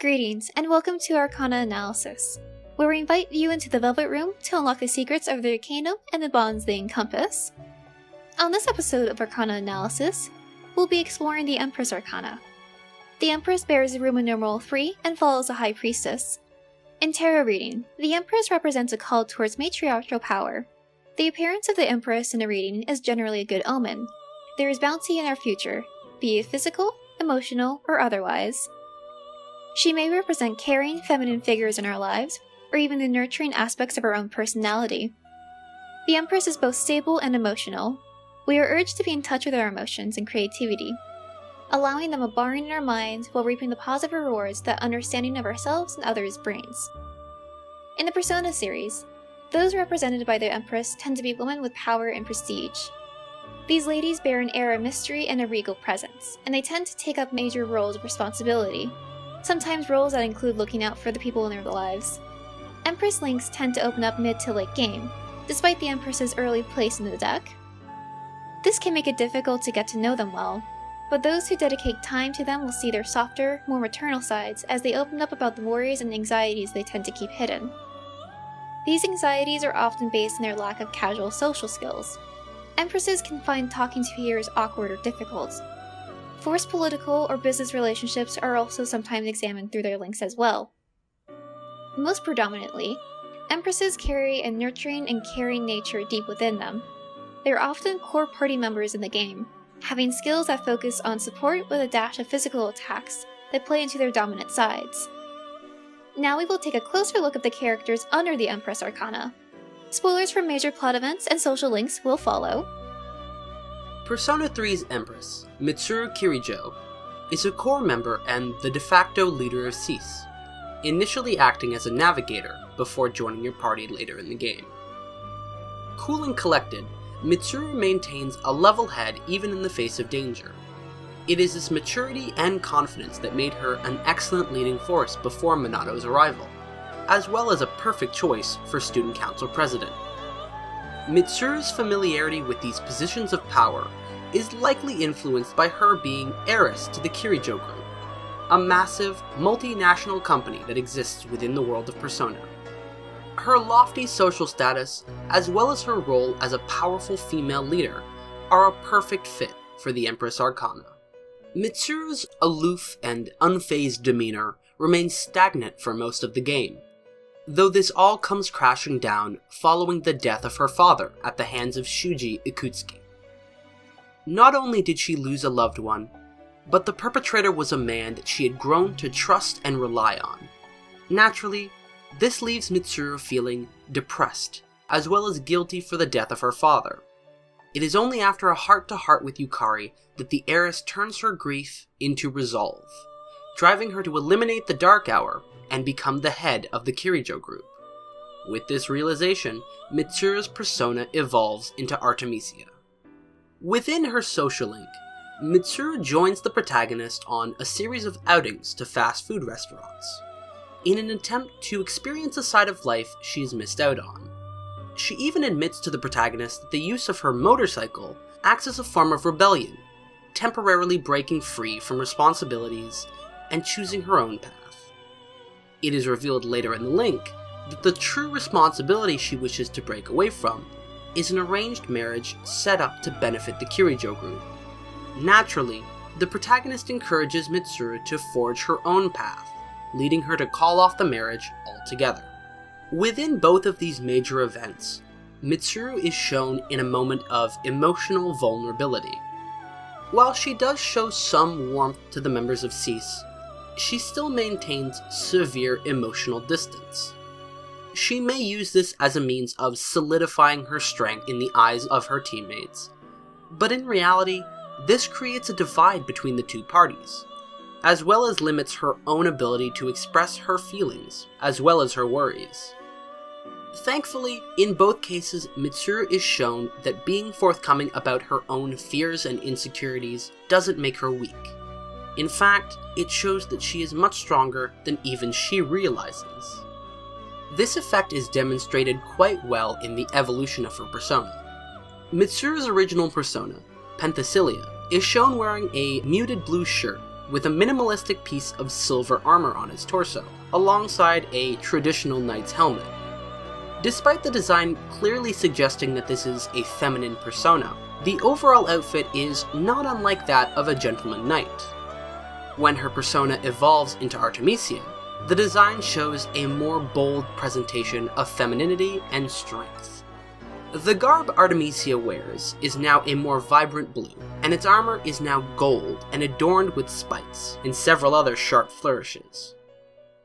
Greetings, and welcome to Arcana Analysis, where we invite you into the Velvet Room to unlock the secrets of the arcanum and the bonds they encompass. On this episode of Arcana Analysis, we'll be exploring the Empress Arcana. The Empress bears the Roman numeral 3 and follows a High Priestess. In tarot reading, the Empress represents a call towards matriarchal power. The appearance of the Empress in a reading is generally a good omen. There is bounty in our future, be it physical, emotional, or otherwise. She may represent caring, feminine figures in our lives, or even the nurturing aspects of our own personality. The Empress is both stable and emotional. We are urged to be in touch with our emotions and creativity, allowing them a barring in our minds while reaping the positive rewards that understanding of ourselves and others brings. In the Persona series, those represented by the Empress tend to be women with power and prestige. These ladies bear an air of mystery and a regal presence, and they tend to take up major roles of responsibility, sometimes roles that include looking out for the people in their lives. Empress links tend to open up mid to late game, despite the Empress's early place in the deck. This can make it difficult to get to know them well, but those who dedicate time to them will see their softer, more maternal sides as they open up about the worries and anxieties they tend to keep hidden. These anxieties are often based on their lack of casual social skills. Empresses can find talking to peers awkward or difficult. Forced political or business relationships are also sometimes examined through their links as well. Most predominantly, Empresses carry a nurturing and caring nature deep within them. They are often core party members in the game, having skills that focus on support with a dash of physical attacks that play into their dominant sides. Now we will take a closer look at the characters under the Empress Arcana. Spoilers for major plot events and social links will follow. Persona 3's Empress, Mitsuru Kirijo, is a core member and the de facto leader of Cease, initially acting as a navigator before joining your party later in the game. Cool and collected, Mitsuru maintains a level head even in the face of danger. It is this maturity and confidence that made her an excellent leading force before Minato's arrival, as well as a perfect choice for Student Council President. Mitsuru's familiarity with these positions of power is likely influenced by her being heiress to the Kirijo Group, a massive, multinational company that exists within the world of Persona. Her lofty social status, as well as her role as a powerful female leader, are a perfect fit for the Empress Arcana. Mitsuru's aloof and unfazed demeanor remains stagnant for most of the game, though this all comes crashing down following the death of her father at the hands of Shuji Ikutsuki. Not only did she lose a loved one, but the perpetrator was a man that she had grown to trust and rely on. Naturally, this leaves Mitsuru feeling depressed, as well as guilty for the death of her father. It is only after a heart-to-heart with Yukari that the heiress turns her grief into resolve, driving her to eliminate the Dark Hour and become the head of the Kirijo Group. With this realization, Mitsuru's persona evolves into Artemisia. Within her social link, Mitsuru joins the protagonist on a series of outings to fast food restaurants, in an attempt to experience a side of life she has missed out on. She even admits to the protagonist that the use of her motorcycle acts as a form of rebellion, temporarily breaking free from responsibilities and choosing her own path. It is revealed later in the link that the true responsibility she wishes to break away from is an arranged marriage set up to benefit the Kirijo Group. Naturally, the protagonist encourages Mitsuru to forge her own path, leading her to call off the marriage altogether. Within both of these major events, Mitsuru is shown in a moment of emotional vulnerability. While she does show some warmth to the members of Cease, she still maintains severe emotional distance. She may use this as a means of solidifying her strength in the eyes of her teammates, but in reality, this creates a divide between the two parties, as well as limits her own ability to express her feelings, as well as her worries. Thankfully, in both cases, Mitsuru is shown that being forthcoming about her own fears and insecurities doesn't make her weak. In fact, it shows that she is much stronger than even she realizes. This effect is demonstrated quite well in the evolution of her persona. Mitsuru's original persona, Penthesilea, is shown wearing a muted blue shirt with a minimalistic piece of silver armor on his torso, alongside a traditional knight's helmet. Despite the design clearly suggesting that this is a feminine persona, the overall outfit is not unlike that of a gentleman knight. When her persona evolves into Artemisia, the design shows a more bold presentation of femininity and strength. The garb Artemisia wears is now a more vibrant blue, and its armor is now gold and adorned with spikes and several other sharp flourishes.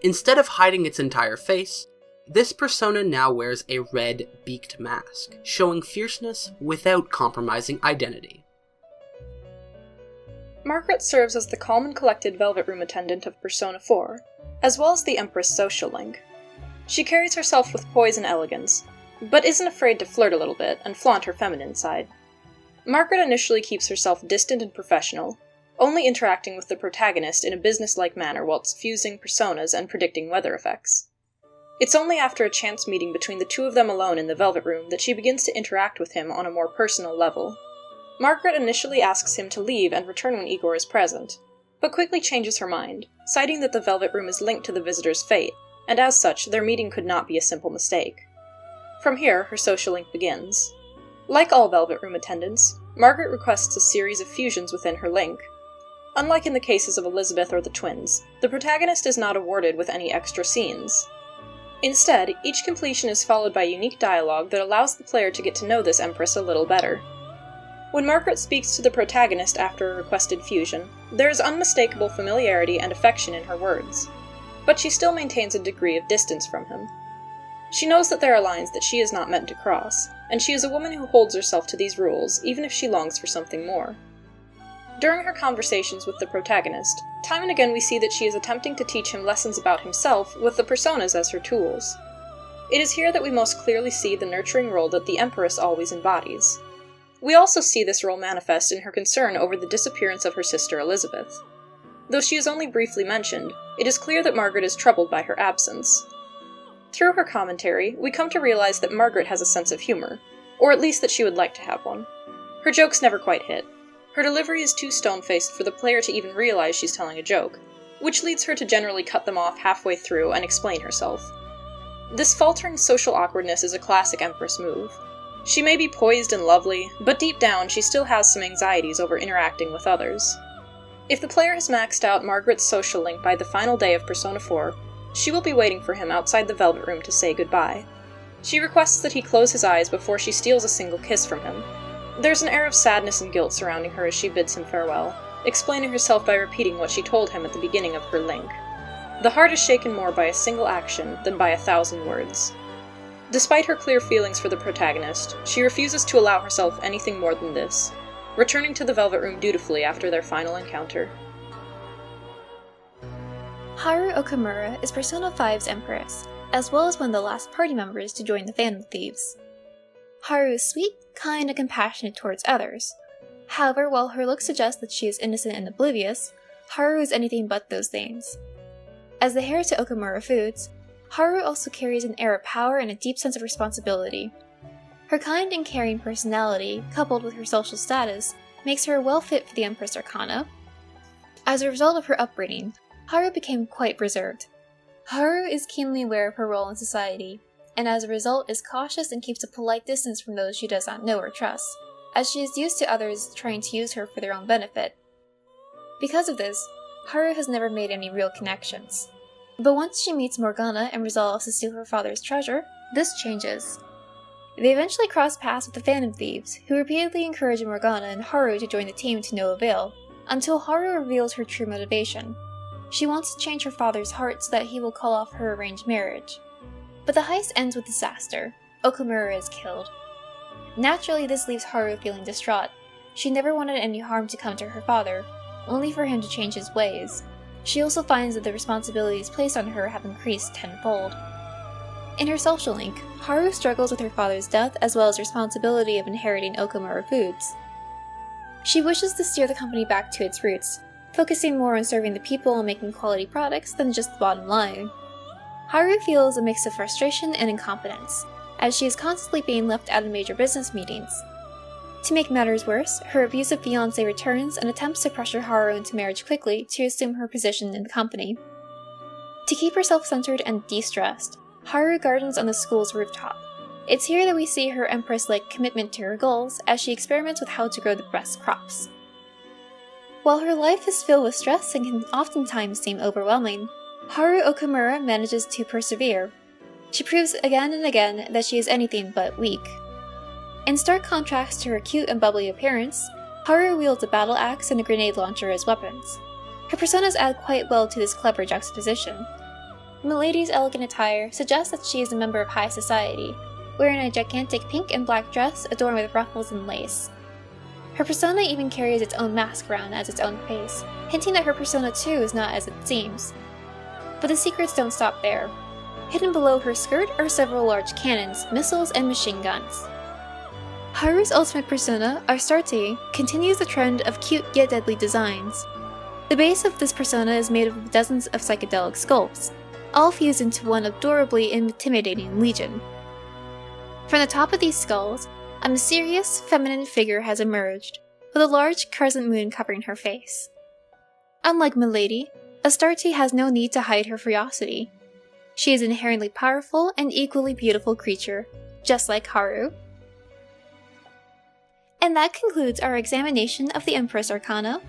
Instead of hiding its entire face, this persona now wears a red, beaked mask, showing fierceness without compromising identity. Margaret serves as the calm and collected Velvet Room attendant of Persona 4, as well as the Empress social link. She carries herself with poise and elegance, but isn't afraid to flirt a little bit and flaunt her feminine side. Margaret initially keeps herself distant and professional, only interacting with the protagonist in a business-like manner whilst fusing personas and predicting weather effects. It's only after a chance meeting between the two of them alone in the Velvet Room that she begins to interact with him on a more personal level. Margaret initially asks him to leave and return when Igor is present, but quickly changes her mind, citing that the Velvet Room is linked to the visitor's fate, and as such, their meeting could not be a simple mistake. From here, her social link begins. Like all Velvet Room attendants, Margaret requests a series of fusions within her link. Unlike in the cases of Elizabeth or the twins, the protagonist is not awarded with any extra scenes. Instead, each completion is followed by unique dialogue that allows the player to get to know this Empress a little better. When Margaret speaks to the protagonist after a requested fusion, there is unmistakable familiarity and affection in her words, but she still maintains a degree of distance from him. She knows that there are lines that she is not meant to cross, and she is a woman who holds herself to these rules even if she longs for something more. During her conversations with the protagonist, time and again we see that she is attempting to teach him lessons about himself with the personas as her tools. It is here that we most clearly see the nurturing role that the Empress always embodies. We also see this role manifest in her concern over the disappearance of her sister Elizabeth. Though she is only briefly mentioned, it is clear that Margaret is troubled by her absence. Through her commentary, we come to realize that Margaret has a sense of humor, or at least that she would like to have one. Her jokes never quite hit. Her delivery is too stone-faced for the player to even realize she's telling a joke, which leads her to generally cut them off halfway through and explain herself. This faltering social awkwardness is a classic Empress move. She may be poised and lovely, but deep down she still has some anxieties over interacting with others. If the player has maxed out Margaret's social link by the final day of Persona 4, she will be waiting for him outside the Velvet Room to say goodbye. She requests that he close his eyes before she steals a single kiss from him. There's an air of sadness and guilt surrounding her as she bids him farewell, explaining herself by repeating what she told him at the beginning of her link. The heart is shaken more by a single action than by 1,000 words. Despite her clear feelings for the protagonist, she refuses to allow herself anything more than this, returning to the Velvet Room dutifully after their final encounter. Haru Okumura is Persona 5's Empress, as well as one of the last party members to join the Phantom Thieves. Haru is sweet, kind, and compassionate towards others. However, while her looks suggest that she is innocent and oblivious, Haru is anything but those things. As the heir to Okumura Foods, Haru also carries an air of power and a deep sense of responsibility. Her kind and caring personality, coupled with her social status, makes her well fit for the Empress Arcana. As a result of her upbringing, Haru became quite reserved. Haru is keenly aware of her role in society, and as a result is cautious and keeps a polite distance from those she does not know or trust, as she is used to others trying to use her for their own benefit. Because of this, Haru has never made any real connections. But once she meets Morgana and resolves to steal her father's treasure, this changes. They eventually cross paths with the Phantom Thieves, who repeatedly encourage Morgana and Haru to join the team to no avail, until Haru reveals her true motivation. She wants to change her father's heart so that he will call off her arranged marriage. But the heist ends with disaster. Okumura is killed. Naturally, this leaves Haru feeling distraught. She never wanted any harm to come to her father, only for him to change his ways. She also finds that the responsibilities placed on her have increased tenfold. In her social link, Haru struggles with her father's death as well as responsibility of inheriting Okumura Foods. She wishes to steer the company back to its roots, focusing more on serving the people and making quality products than just the bottom line. Haru feels a mix of frustration and incompetence, as she is constantly being left out of major business meetings. To make matters worse, her abusive fiancé returns and attempts to pressure Haru into marriage quickly to assume her position in the company. To keep herself centered and de-stressed, Haru gardens on the school's rooftop. It's here that we see her Empress-like commitment to her goals as she experiments with how to grow the best crops. While her life is filled with stress and can oftentimes seem overwhelming, Haru Okumura manages to persevere. She proves again and again that she is anything but weak. In stark contrast to her cute and bubbly appearance, Haru wields a battle axe and a grenade launcher as weapons. Her personas add quite well to this clever juxtaposition. Milady's elegant attire suggests that she is a member of high society, wearing a gigantic pink and black dress adorned with ruffles and lace. Her persona even carries its own mask around as its own face, hinting that her persona too is not as it seems. But the secrets don't stop there. Hidden below her skirt are several large cannons, missiles, and machine guns. Haru's ultimate persona, Astarte, continues the trend of cute yet deadly designs. The base of this persona is made of dozens of psychedelic sculpts, all fused into one adorably intimidating legion. From the top of these skulls, a mysterious, feminine figure has emerged, with a large crescent moon covering her face. Unlike Milady, Astarte has no need to hide her ferocity. She is an inherently powerful and equally beautiful creature, just like Haru. And that concludes our examination of the Empress Arcana.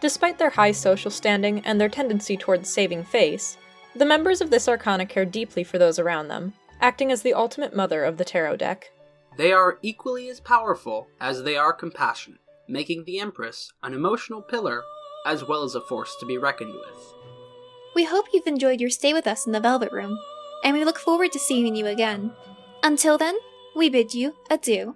Despite their high social standing and their tendency towards saving face, the members of this arcana care deeply for those around them, acting as the ultimate mother of the tarot deck. They are equally as powerful as they are compassionate, making the Empress an emotional pillar as well as a force to be reckoned with. We hope you've enjoyed your stay with us in the Velvet Room, and we look forward to seeing you again. Until then, we bid you adieu.